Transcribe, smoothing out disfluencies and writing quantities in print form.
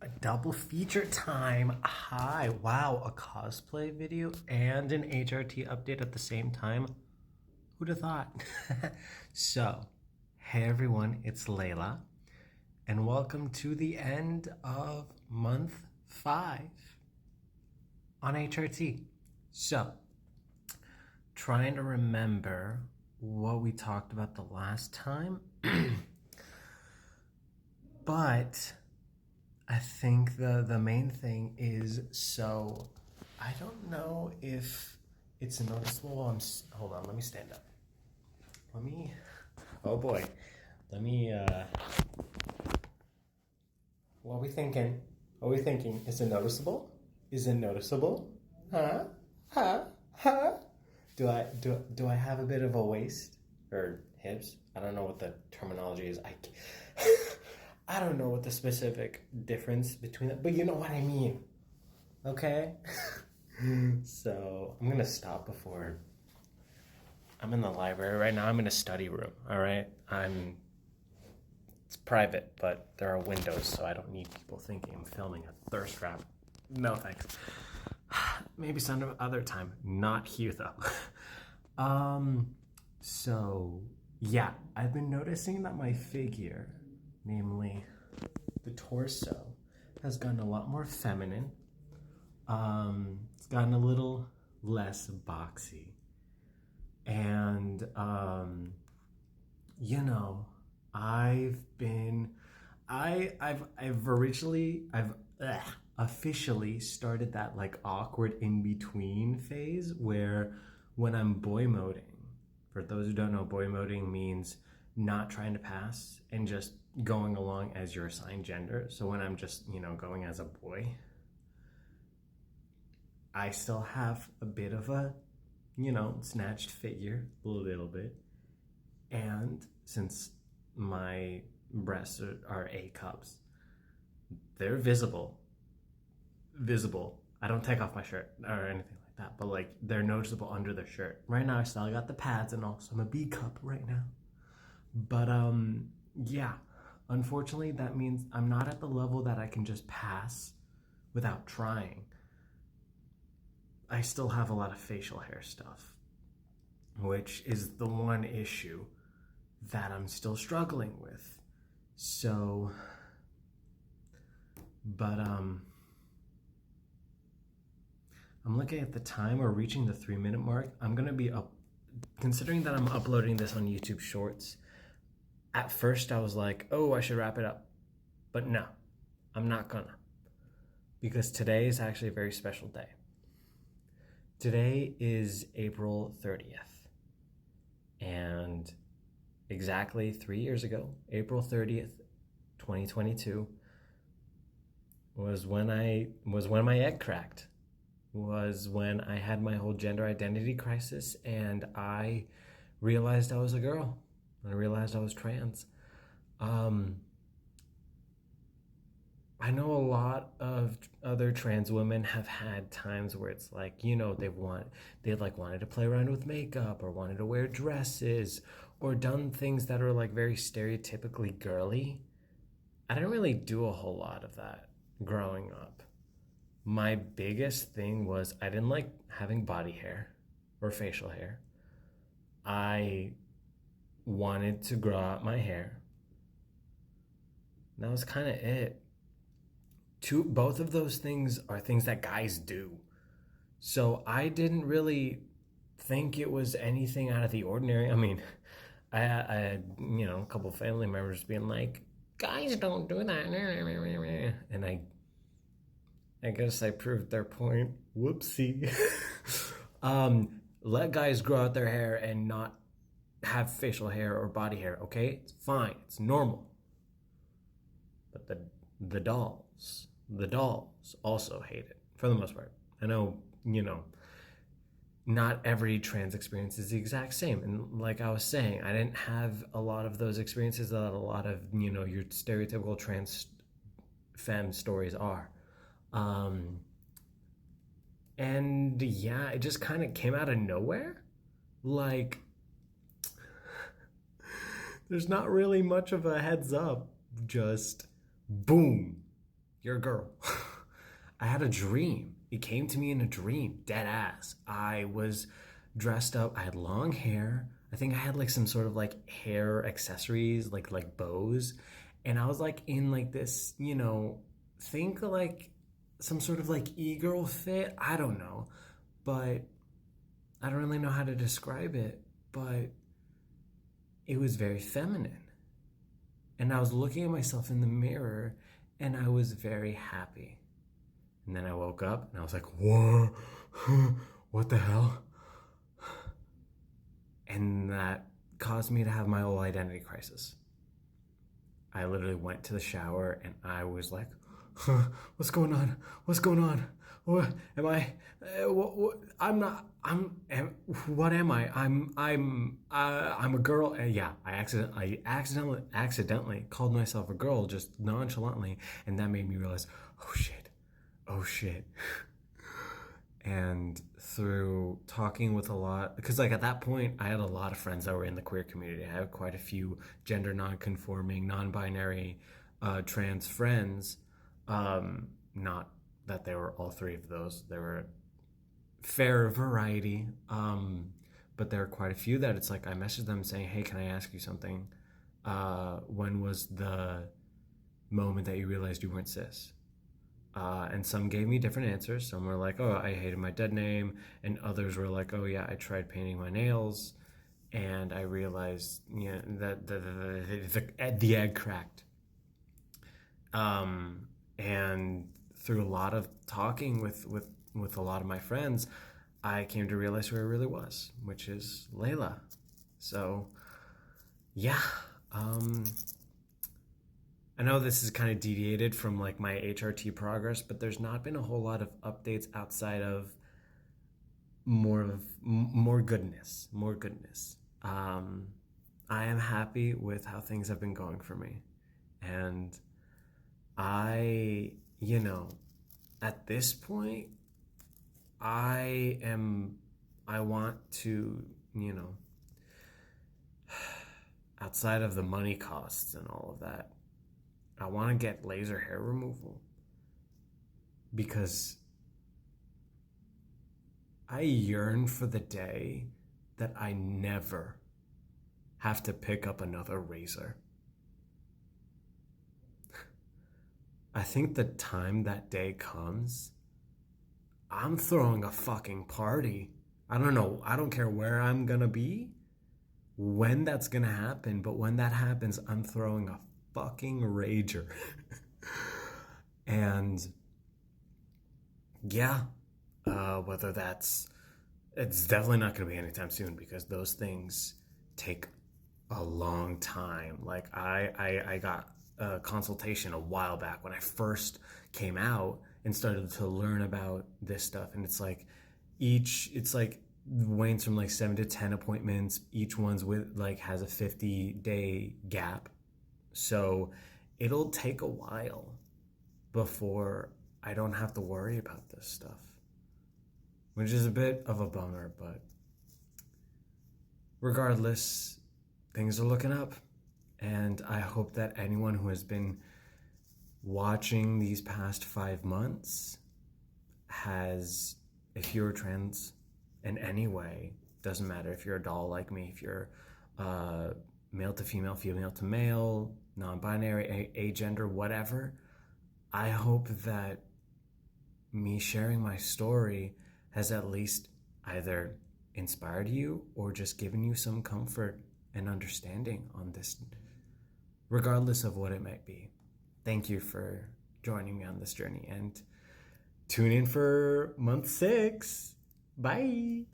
A double feature time. Hi. Wow, a cosplay video and an HRT update at the same time. Who'd have thought? So, hey everyone, it's Layla, and welcome to the end of month 5 on HRT. So, trying to remember what we talked about the last time, but I think the main thing is, so I don't know if it's noticeable. Hold on, let me stand up. Oh boy. Let me, what are we thinking? What are we thinking? Is it noticeable? Is it noticeable? Huh? Huh? Huh? Do I have a bit of a waist or hips? I don't know what the terminology is. I don't know what the specific difference between it, but you know what I mean. Okay? So I'm gonna stop before. I'm in the library right now. I'm in a study room, all right? It's private, but there are windows, so I don't need people thinking I'm filming a thirst trap. No thanks. Maybe some other time. Not here though. So yeah, I've been noticing that my figure, namely the torso, has gotten a lot more feminine. It's gotten a little less boxy. And you know, I've officially started that like awkward in between phase where when I'm boy moding, for those who don't know, boy moding means not trying to pass and just going along as your assigned gender. So when I'm just, going as a boy, I still have a bit of a, snatched figure, a little bit. And since my breasts are A cups, they're visible. I don't take off my shirt or anything like that, but like they're noticeable under the shirt. Right now I still got the pads and all, so I'm a B cup right now. But yeah, unfortunately that means I'm not at the level that I can just pass without trying. I still have a lot of facial hair stuff, which is the one issue that I'm still struggling with. So, but I'm looking at the time. We're reaching the 3-minute mark. I'm gonna be up, considering that I'm uploading this on YouTube Shorts. At first I was like, oh, I should wrap it up, but no, I'm not gonna, because today is actually a very special day. Today is April 30th, and exactly 3 years ago, April 30th, 2022, was when my egg cracked. Was when I had my whole gender identity crisis, and I realized I was a girl. I realized I was trans. I know a lot of other trans women have had times where it's like, they wanted to play around with makeup or wanted to wear dresses or done things that are like very stereotypically girly. I didn't really do a whole lot of that growing up. My biggest thing was I didn't like having body hair or facial hair. I wanted to grow out my hair. That was kind of it. Both of those things are things that guys do. So I didn't really think it was anything out of the ordinary. I mean, I had, a couple of family members being like, guys don't do that. And I guess I proved their point. Whoopsie. Let guys grow out their hair and not have facial hair or body hair, okay? It's fine. It's normal. But the dolls also hate it, for the most part. I know, not every trans experience is the exact same. And like I was saying, I didn't have a lot of those experiences that a lot of, your stereotypical trans femme stories are. And yeah, it just kind of came out of nowhere. Like, there's not really much of a heads up. Just boom, you're a girl. I had a dream. It came to me in a dream, dead ass. I was dressed up. I had long hair. I think I had like some sort of like hair accessories, like bows, and I was like in like this, think like some sort of like e-girl fit. I don't know, but I don't really know how to describe it. But it was very feminine, and I was looking at myself in the mirror, and I was very happy. And then I woke up and I was like, whoa, what the hell? And that caused me to have my whole identity crisis. I literally went to the shower and I was like, what's going on? What's going on? What am I? I'm not. What am I? I'm a girl. Yeah, I accidentally called myself a girl just nonchalantly, and that made me realize, oh shit. And through talking with a lot, because like at that point I had a lot of friends that were in the queer community. I had quite a few gender non-conforming, non-binary, trans friends. Not that they were all three of those. There were fair variety, but there are quite a few that it's like I messaged them saying, hey, can I ask you something? When was the moment that you realized you weren't cis? And some gave me different answers. Some were like, oh, I hated my dead name. And others were like, oh, yeah, I tried painting my nails. And I realized that the egg cracked. And through a lot of talking with a lot of my friends, I came to realize who I really was, which is Layla. So, yeah. I know this is kind of deviated from like my HRT progress, but there's not been a whole lot of updates outside of more goodness. I am happy with how things have been going for me, and I, at this point, I want to, outside of the money costs and all of that, I want to get laser hair removal because I yearn for the day that I never have to pick up another razor. I think the time that day comes, I'm throwing a fucking party. I don't know. I don't care where I'm gonna be, when that's gonna happen, but when that happens, I'm throwing a fucking rager. And yeah, whether it's definitely not going to be anytime soon because those things take a long time. Like I got a consultation a while back when I first came out and started to learn about this stuff, and it's like it's like wanes from like 7 to 10 appointments. Each one's with like has a 50-day gap, so it'll take a while before I don't have to worry about this stuff, which is a bit of a bummer, but regardless, things are looking up. And I hope that anyone who has been watching these past 5 months has, if you're trans in any way, doesn't matter if you're a doll like me, if you're male to female, female to male, non-binary, agender, whatever, I hope that me sharing my story has at least either inspired you or just given you some comfort and understanding on this, regardless of what it might be. Thank you for joining me on this journey, and tune in for month 6. Bye.